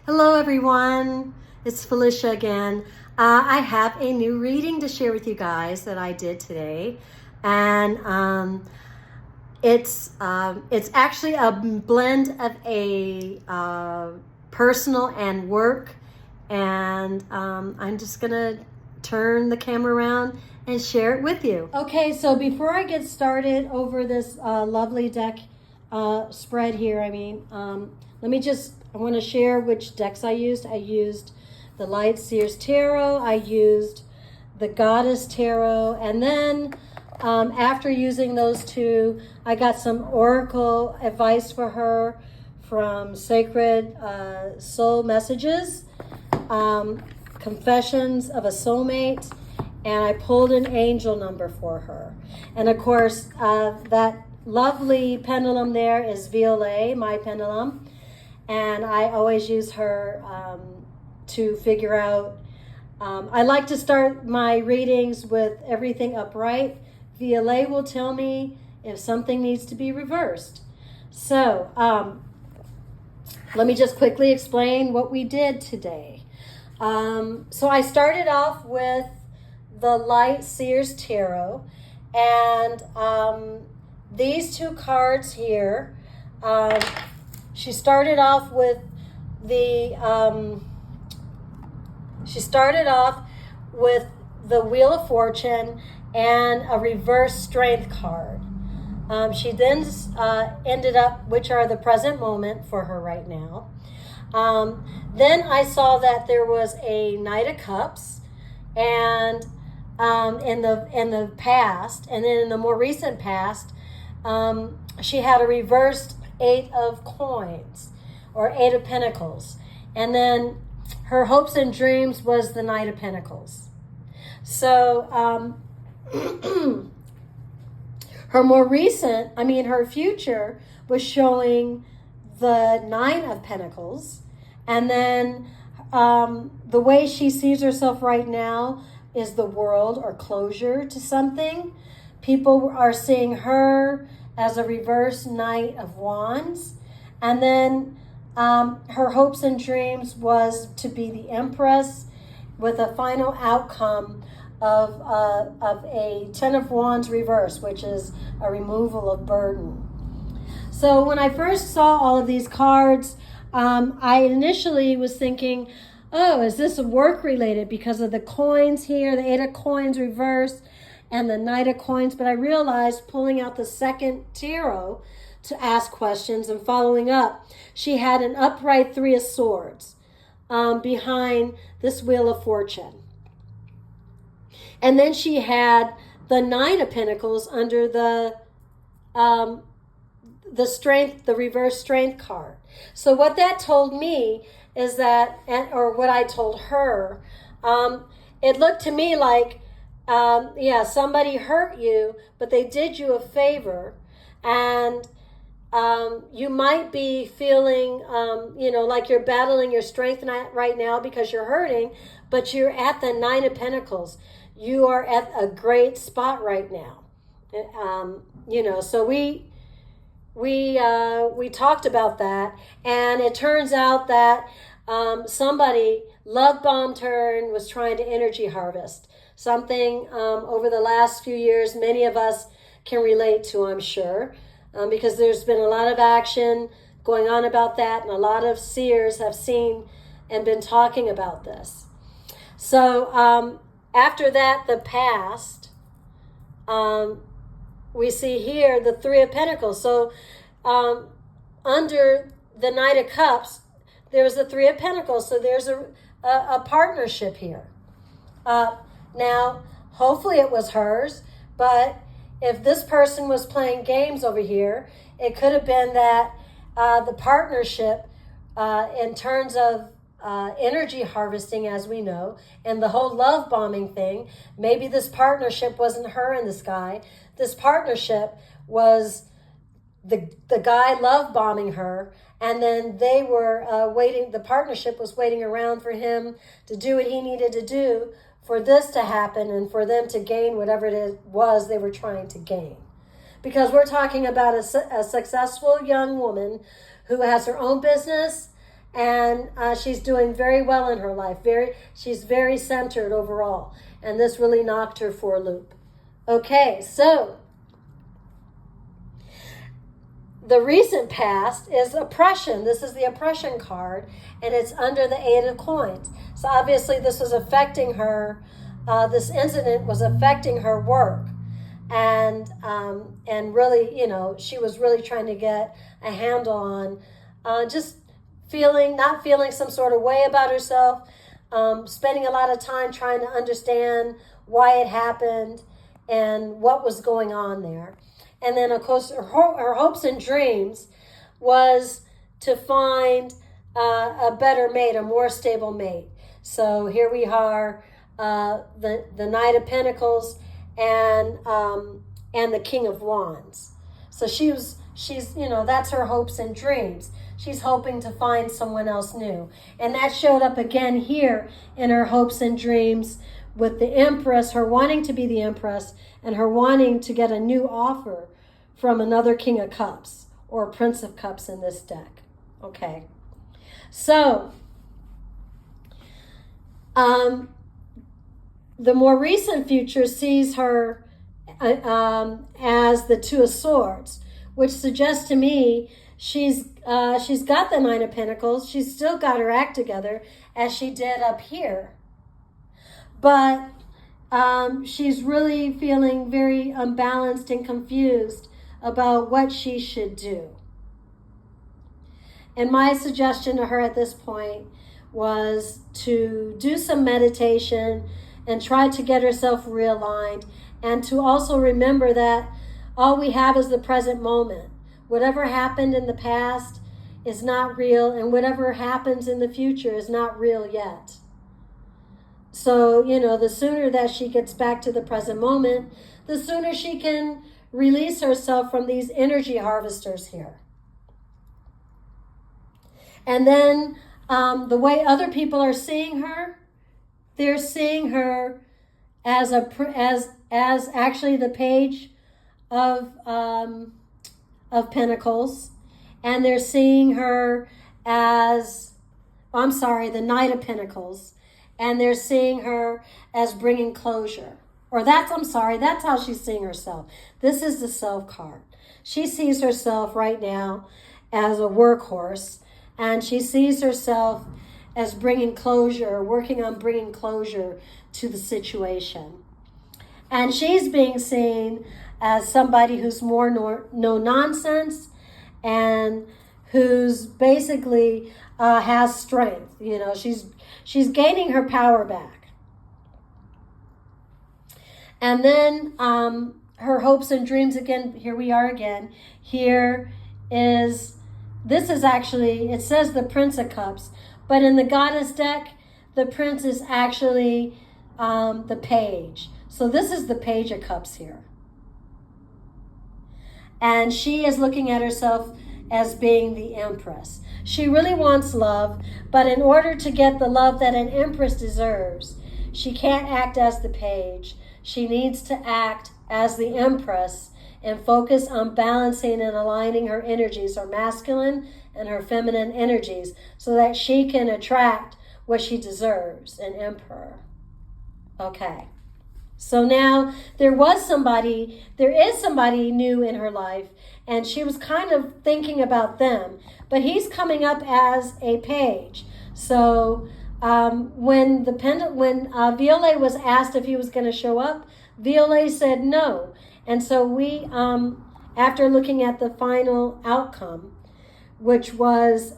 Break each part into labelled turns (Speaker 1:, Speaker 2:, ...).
Speaker 1: Hello everyone, it's Felicia again. I have a new reading to share with you guys that I did today, and it's actually a blend of a personal and work, and I'm just gonna turn the camera around and share it with you. Okay, so before I get started over this lovely deck spread here, I want to share which decks I used. I used the Light Seers Tarot, I used the Goddess Tarot, and then after using those two, I got some oracle advice for her from Sacred Soul Messages, Confessions of a Soulmate, and I pulled an angel number for her. And of course, that lovely pendulum there is Violet, my pendulum. And I always use her to figure out. I like to start my readings with everything upright. Violet will tell me if something needs to be reversed. So let me just quickly explain what we did today. So I started off with the Light Seers Tarot, and these two cards here. She started off with the Wheel of Fortune and a reverse Strength card. She then ended up, which are the present moment for her right now. Then I saw that there was a Knight of Cups, and in the past, and then in the more recent past, she had a reversed Eight of Coins or Eight of Pentacles, and then her hopes and dreams was the Knight of Pentacles. So her future was showing the Nine of Pentacles, and then the way she sees herself right now is the World or closure to something. People are seeing her as a reverse Knight of Wands. And then her hopes and dreams was to be the Empress with a final outcome of a Ten of Wands reverse, which is a removal of burden. So when I first saw all of these cards, I initially was thinking, oh, is this work related because of the coins here, the Eight of Coins reverse, and the Knight of Coins? But I realized, pulling out the second tarot to ask questions and following up, she had an upright Three of Swords behind this Wheel of Fortune. And then she had the Nine of Pentacles under the Strength, the reverse Strength card. So what that told me is that, or what I told her, it looked to me like, somebody hurt you, but they did you a favor, and you might be feeling, like you're battling your strength right now because you're hurting, but you're at the Nine of Pentacles. You are at a great spot right now. So we talked about that, and it turns out that somebody love bombed her and was trying to energy harvest. Something over the last few years many of us can relate to, I'm sure, because there's been a lot of action going on about that, and a lot of seers have seen and been talking about this. So after that, the past, we see here the Three of Pentacles. So under the Knight of Cups, there's the Three of Pentacles. So there's a partnership here. Now, hopefully it was hers, but if this person was playing games over here, it could have been that the partnership, in terms of energy harvesting, as we know, and the whole love bombing thing, maybe this partnership wasn't her in the sky. This partnership was the guy love bombing her, and then they were waiting, the partnership was waiting around for him to do what he needed to do for this to happen and for them to gain whatever it was they were trying to gain. Because we're talking about a successful young woman who has her own business And she's doing very well in her life. She's very centered overall. And this really knocked her for a loop. Okay, so the recent past is oppression. This is the oppression card, and it's under the Eight of Coins. So obviously this was affecting her. This incident was affecting her work. And really, she was really trying to get a handle on just not feeling some sort of way about herself, spending a lot of time trying to understand why it happened and what was going on there. And then, of course, her hopes and dreams was to find a better mate, a more stable mate. So here we are, the Knight of Pentacles and the King of Wands. So she's that's her hopes and dreams. She's hoping to find someone else new. And that showed up again here in her hopes and dreams with the Empress, her wanting to be the Empress, and her wanting to get a new offer from another King of Cups or Prince of Cups in this deck. Okay. So, the more recent future sees her as the Two of Swords, which suggests to me she's got the Nine of Pentacles. She's still got her act together as she did up here. But she's really feeling very unbalanced and confused about what she should do. And my suggestion to her at this point was to do some meditation and try to get herself realigned, and to also remember that all we have is the present moment. Whatever happened in the past is not real, and whatever happens in the future is not real yet. So, the sooner that she gets back to the present moment, the sooner she can release herself from these energy harvesters here. And then the way other people are seeing her, they're seeing her as actually the Page of Pentacles, and they're seeing her as, the Knight of Pentacles, and they're seeing her as bringing closure. Or that's how she's seeing herself. This is the Self card. She sees herself right now as a workhorse, and she sees herself as bringing closure, working on bringing closure to the situation. And she's being seen as somebody who's more no nonsense, and who's basically has strength. She's gaining her power back. And then her hopes and dreams again. Here we are again. This is actually, it says the Prince of Cups, but in the Goddess deck, the Prince is actually the Page. So this is the Page of Cups here. And she is looking at herself as being the Empress. She really wants love, but in order to get the love that an Empress deserves, she can't act as the Page. She needs to act as the Empress and focus on balancing and aligning her energies, her masculine and her feminine energies, so that she can attract what she deserves, an Emperor. Okay. So now there is somebody new in her life, and she was kind of thinking about them, but he's coming up as a Page. So when Violet was asked if he was going to show up, Violet said no. And so we, after looking at the final outcome, which was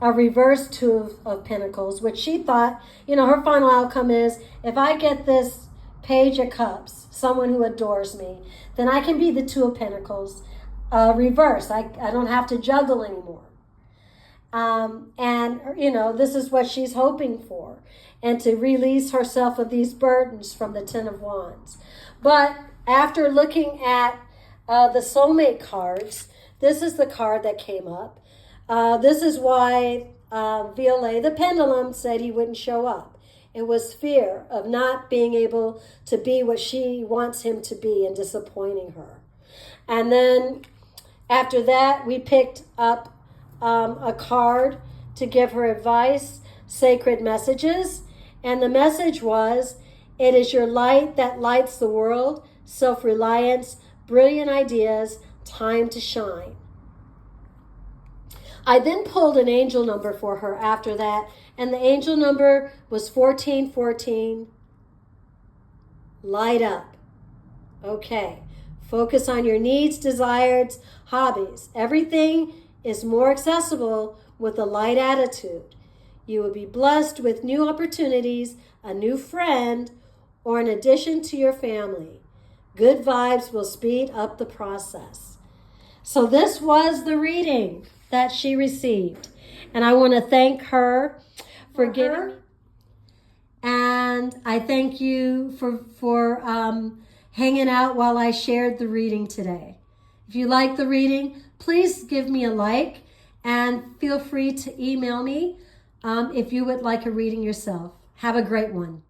Speaker 1: a reverse Two of Pentacles, which she thought, her final outcome is, if I get this Page of Cups, someone who adores me, then I can be the Two of Pentacles reverse. I don't have to juggle anymore. And this is what she's hoping for, and to release herself of these burdens from the Ten of Wands. But after looking at the soulmate cards, this is the card that came up. This is why Violet, the pendulum, said he wouldn't show up. It was fear of not being able to be what she wants him to be and disappointing her. And then after that, we picked up a card to give her advice, sacred messages. And the message was, it is your light that lights the world, self-reliance, brilliant ideas, time to shine. I then pulled an angel number for her after that, and the angel number was 1414. Light up. Okay. Focus on your needs, desires, hobbies. Everything is more accessible with a light attitude. You will be blessed with new opportunities, a new friend, or an addition to your family. Good vibes will speed up the process. So this was the reading that she received. And I want to thank her for giving me. And I thank you for hanging out while I shared the reading today. If you like the reading, please give me a like and feel free to email me if you would like a reading yourself. Have a great one.